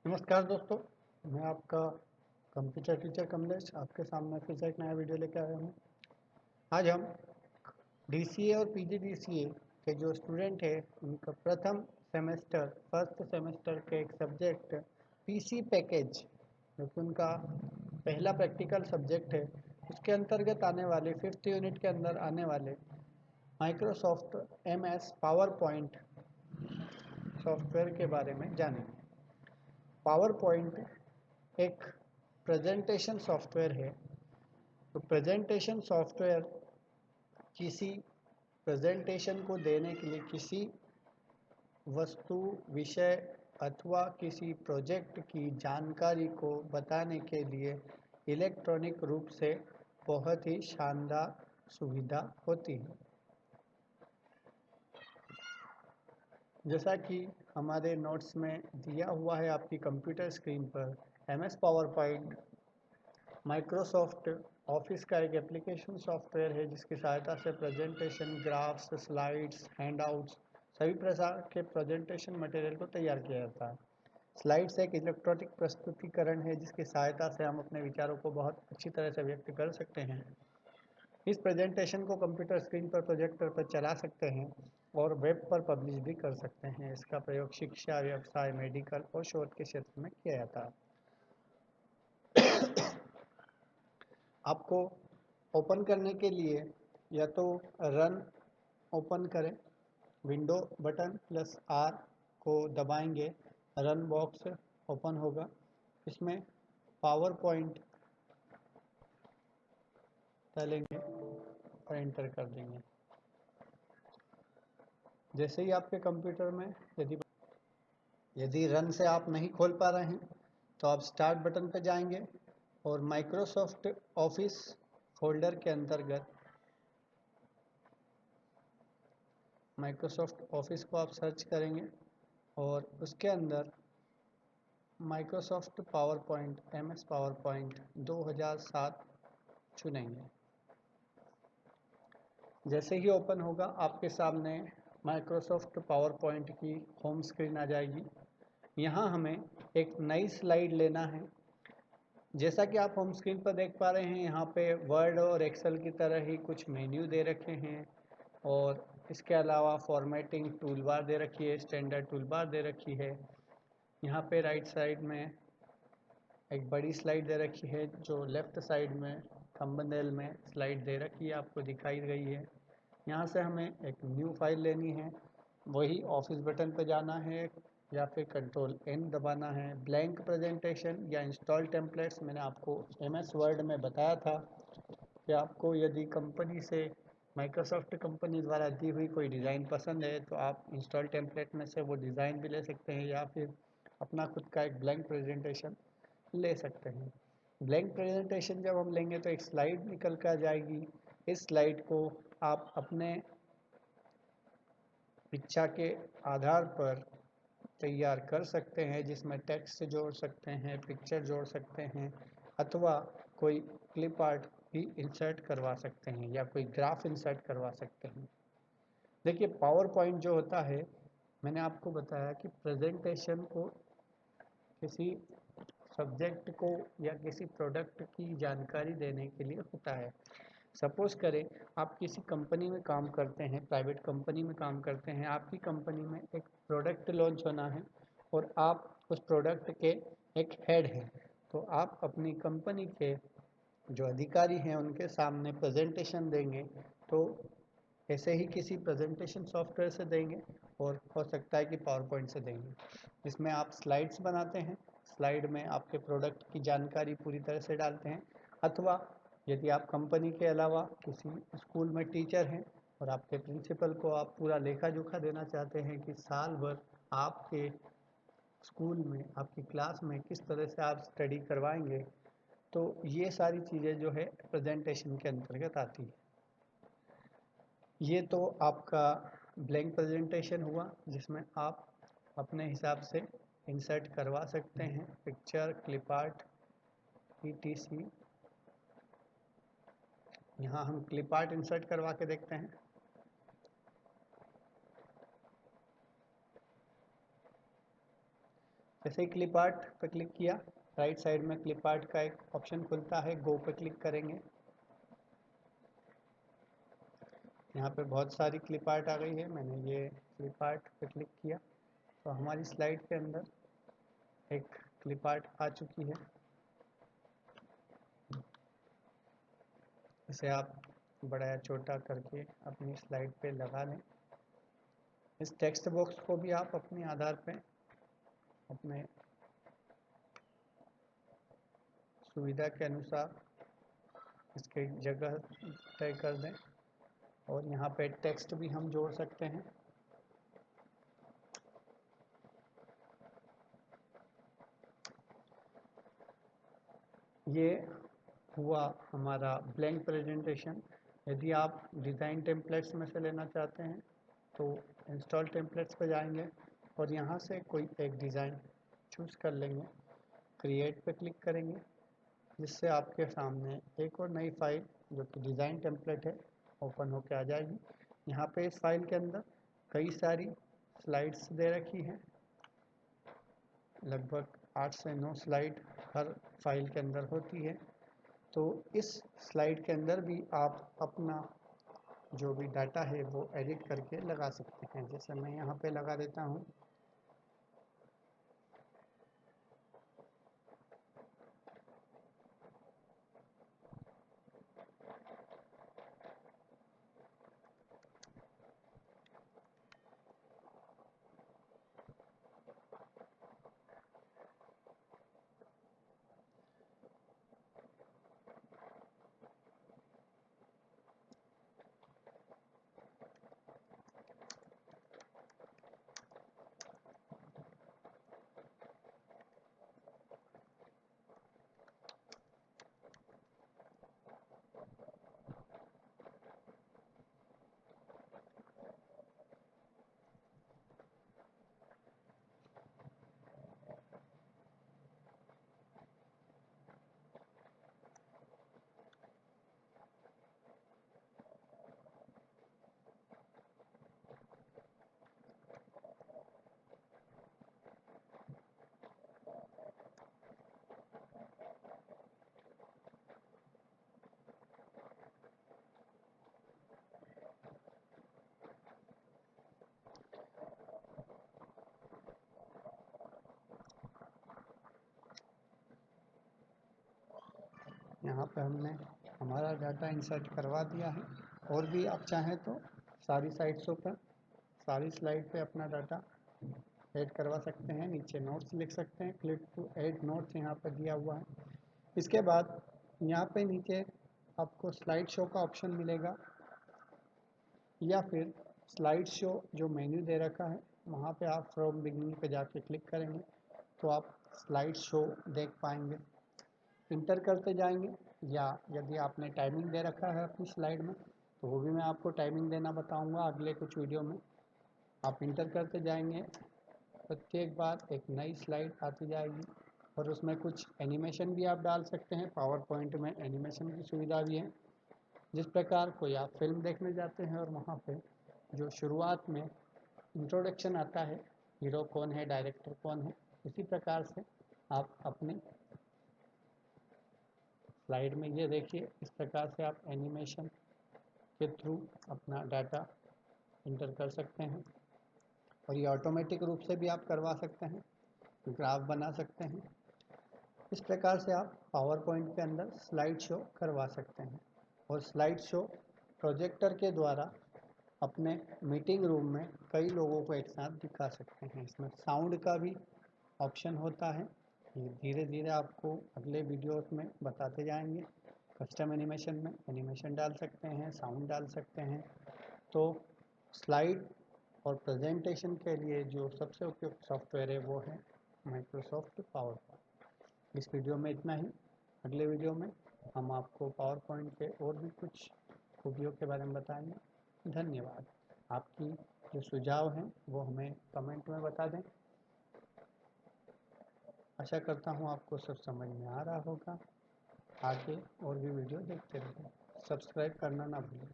नमस्कार दोस्तों, मैं आपका कंप्यूटर टीचर कमलेश आपके सामने फिर से एक नया वीडियो लेकर आया हूँ। आज हम डीसीए और पीजीडीसीए के जो स्टूडेंट है उनका फर्स्ट सेमेस्टर के एक सब्जेक्ट पीसी पैकेज, जो कि उनका पहला प्रैक्टिकल सब्जेक्ट है, उसके अंतर्गत आने वाले फिफ्थ यूनिट के अंदर आने वाले Microsoft MS power point software के बारे में जानेंगे। पावर पॉइंट एक प्रेजेंटेशन सॉफ्टवेयर है। तो प्रेजेंटेशन सॉफ्टवेयर किसी प्रेजेंटेशन को देने के लिए किसी वस्तु, विषय अथवा किसी प्रोजेक्ट की जानकारी को बताने के लिए इलेक्ट्रॉनिक रूप से बहुत ही शानदार सुविधा होती है। जैसा कि हमारे नोट्स में दिया हुआ है आपकी कंप्यूटर स्क्रीन पर, MS power point Microsoft office का एक एप्लीकेशन सॉफ्टवेयर है जिसकी सहायता से प्रेजेंटेशन, ग्राफ्स, स्लाइड्स, हैंडआउट्स सभी प्रकार के प्रेजेंटेशन मटेरियल को तैयार किया जाता है। स्लाइड्स एक इलेक्ट्रॉनिक प्रस्तुतिकरण है जिसकी सहायता से हम अपने विचारों को बहुत अच्छी तरह से व्यक्त कर सकते हैं। इस प्रेजेंटेशन को कंप्यूटर स्क्रीन पर प्रोजेक्टर पर चला सकते हैं और वेब पर पब्लिश भी कर सकते हैं। इसका प्रयोग शिक्षा, व्यवसाय, मेडिकल और शोध के क्षेत्र में किया जाता है। आपको ओपन करने के लिए या तो रन ओपन करें, विंडो बटन प्लस आर को दबाएंगे, रन बॉक्स ओपन होगा। इसमें पावर पॉइंट डालेंगे और एंटर कर देंगे। जैसे ही आपके कंप्यूटर में यदि रन से आप नहीं खोल पा रहे हैं तो आप स्टार्ट बटन पर जाएंगे और माइक्रोसॉफ्ट ऑफिस फोल्डर के अंतर्गत माइक्रोसॉफ्ट ऑफिस को आप सर्च करेंगे और उसके अंदर Microsoft power point MS power point 2007 चुनेंगे। जैसे ही ओपन होगा आपके सामने माइक्रोसॉफ्ट पावर पॉइंट की होम स्क्रीन आ जाएगी। यहाँ हमें एक नई स्लाइड लेना है। जैसा कि आप होम स्क्रीन पर देख पा रहे हैं, यहाँ पे वर्ड और एक्सेल की तरह ही कुछ मेन्यू दे रखे हैं और इसके अलावा फॉर्मेटिंग टूल बार दे रखी है, स्टैंडर्ड टूल बार दे रखी है। यहाँ पे राइट साइड में एक बड़ी स्लाइड दे रखी है जो लेफ्ट साइड में थंबनेल में स्लाइड दे रखी है आपको दिखाई गई है। यहाँ से हमें एक न्यू फाइल लेनी है, वही ऑफिस बटन पर जाना है या फिर कंट्रोल एन दबाना है। ब्लैंक प्रेजेंटेशन या इंस्टॉल टेम्पलेट्स मैंने आपको एमएस वर्ड में बताया था कि आपको यदि कंपनी से, माइक्रोसॉफ्ट कंपनी द्वारा दी हुई कोई डिज़ाइन पसंद है तो आप इंस्टॉल टेम्पलेट में से वो डिज़ाइन भी ले सकते हैं या फिर अपना खुद का एक ब्लैंक प्रेजेंटेशन ले सकते हैं। ब्लैंक प्रेजेंटेशन जब हम लेंगे तो एक स्लाइड निकल कर जाएगी। इस स्लाइड को आप अपने इच्छा के आधार पर तैयार कर सकते हैं, जिसमें टेक्स्ट जोड़ सकते हैं, पिक्चर जोड़ सकते हैं अथवा कोई क्लिप आर्ट भी इंसर्ट करवा सकते हैं या कोई ग्राफ इंसर्ट करवा सकते हैं। देखिए, पावर पॉइंट जो होता है, मैंने आपको बताया कि प्रेजेंटेशन को किसी सब्जेक्ट को या किसी प्रोडक्ट की जानकारी देने के लिए होता है। सपोज़ करें आप किसी कंपनी में काम करते हैं, प्राइवेट कंपनी में काम करते हैं, आपकी कंपनी में एक प्रोडक्ट लॉन्च होना है और आप उस प्रोडक्ट के एक हेड हैं। तो आप अपनी कंपनी के जो अधिकारी हैं उनके सामने प्रेजेंटेशन देंगे, तो ऐसे ही किसी प्रेजेंटेशन सॉफ्टवेयर से देंगे और हो सकता है कि पावर पॉइंट से देंगे। इसमें आप स्लाइड्स बनाते हैं, स्लाइड में आपके प्रोडक्ट की जानकारी पूरी तरह से डालते हैं अथवा यदि आप कंपनी के अलावा किसी स्कूल में टीचर हैं और आपके प्रिंसिपल को आप पूरा लेखा जोखा देना चाहते हैं कि साल भर आपके स्कूल में, आपकी क्लास में किस तरह से आप स्टडी करवाएंगे, तो ये सारी चीज़ें जो है प्रेजेंटेशन के अंतर्गत आती है। ये तो आपका ब्लैंक प्रेजेंटेशन हुआ जिसमें आप अपने हिसाब से इंसर्ट करवा सकते हैं पिक्चर, क्लिप आर्ट, etc। यहाँ हम क्लिप आर्ट इंसर्ट करवा के देखते हैं। जैसे ही क्लिप आर्ट पर क्लिक किया, राइट साइड में क्लिप आर्ट का एक ऑप्शन खुलता है, गो पे क्लिक करेंगे। यहाँ पे बहुत सारी क्लिप आर्ट आ गई है, मैंने ये क्लिप आर्ट पे क्लिक किया तो हमारी स्लाइड के अंदर एक क्लिप आर्ट आ चुकी है। इसे आप बड़ा या छोटा करके अपनी स्लाइड पे लगा लें। इस टेक्स्ट बॉक्स को भी आप अपने आधार पे अपने सुविधा के अनुसार इसकी जगह तय कर दें और यहाँ पे टेक्स्ट भी हम जोड़ सकते हैं। ये हुआ हमारा ब्लैंक प्रेजेंटेशन। यदि आप डिज़ाइन टेम्पलेट्स में से लेना चाहते हैं तो इंस्टॉल टेम्पलेट्स पर जाएंगे और यहाँ से कोई एक डिज़ाइन चूज़ कर लेंगे, क्रिएट पे क्लिक करेंगे, जिससे आपके सामने एक और नई फाइल जो कि डिज़ाइन टेम्पलेट है ओपन होकर आ जाएगी। यहाँ पे इस फाइल के अंदर कई सारी स्लाइड्स दे रखी हैं, लगभग 8 से 9 स्लाइड हर फाइल के अंदर होती है। तो इस स्लाइड के अंदर भी आप अपना जो भी डाटा है वो एडिट करके लगा सकते हैं। जैसे मैं यहाँ पे लगा देता हूँ। यहाँ पे हमने हमारा डाटा इंसर्ट करवा दिया है। और भी आप चाहें तो सारी साइट्सों पर सारी स्लाइड पे अपना डाटा ऐड करवा सकते हैं। नीचे नोट्स लिख सकते हैं, क्लिक टू ऐड नोट्स यहाँ पर दिया हुआ है। इसके बाद यहाँ पे नीचे आपको स्लाइड शो का ऑप्शन मिलेगा या फिर स्लाइड शो जो मेन्यू दे रखा है वहाँ पे आप फ्रॉम बिगिनिंग पे जाके क्लिक करेंगे तो आप स्लाइड शो देख पाएंगे। इंटर करते जाएंगे या यदि आपने टाइमिंग दे रखा है अपनी स्लाइड में तो वो भी मैं आपको टाइमिंग देना बताऊंगा अगले कुछ वीडियो में। आप इंटर करते जाएंगे, प्रत्येक बार एक नई स्लाइड आती जाएगी और उसमें कुछ एनिमेशन भी आप डाल सकते हैं। पावर पॉइंट में एनिमेशन की सुविधा भी है। जिस प्रकार कोई आप फिल्म देखने जाते हैं और वहाँ पे जो शुरुआत में इंट्रोडक्शन आता है, हीरो कौन है, डायरेक्टर कौन है, इसी प्रकार से आप अपनी स्लाइड में ये देखिए इस प्रकार से आप एनिमेशन के थ्रू अपना डाटा इंटर कर सकते हैं। और ये ऑटोमेटिक रूप से भी आप करवा सकते हैं, ग्राफ बना सकते हैं। इस प्रकार से आप पावर पॉइंट के अंदर स्लाइड शो करवा सकते हैं। और स्लाइड शो प्रोजेक्टर के द्वारा अपने मीटिंग रूम में कई लोगों को एक साथ दिखा सकते हैं। इसमें साउंड का भी ऑप्शन होता है। ये धीरे धीरे आपको अगले वीडियोस में बताते जाएंगे। कस्टम एनिमेशन में एनिमेशन डाल सकते हैं, साउंड डाल सकते हैं। तो स्लाइड और प्रेजेंटेशन के लिए जो सबसे उपयुक्त सॉफ्टवेयर है वो है माइक्रोसॉफ्ट पावर पॉइंट। इस वीडियो में इतना ही। अगले वीडियो में हम आपको पावर पॉइंट के और भी कुछ खूबियों के बारे में बताएंगे। धन्यवाद। आपकी जो सुझाव हैं वो हमें कमेंट में बता दें। आशा करता हूँ आपको सब समझ में आ रहा होगा। आगे और भी वीडियो देखते रहें। सब्सक्राइब करना ना भूलें।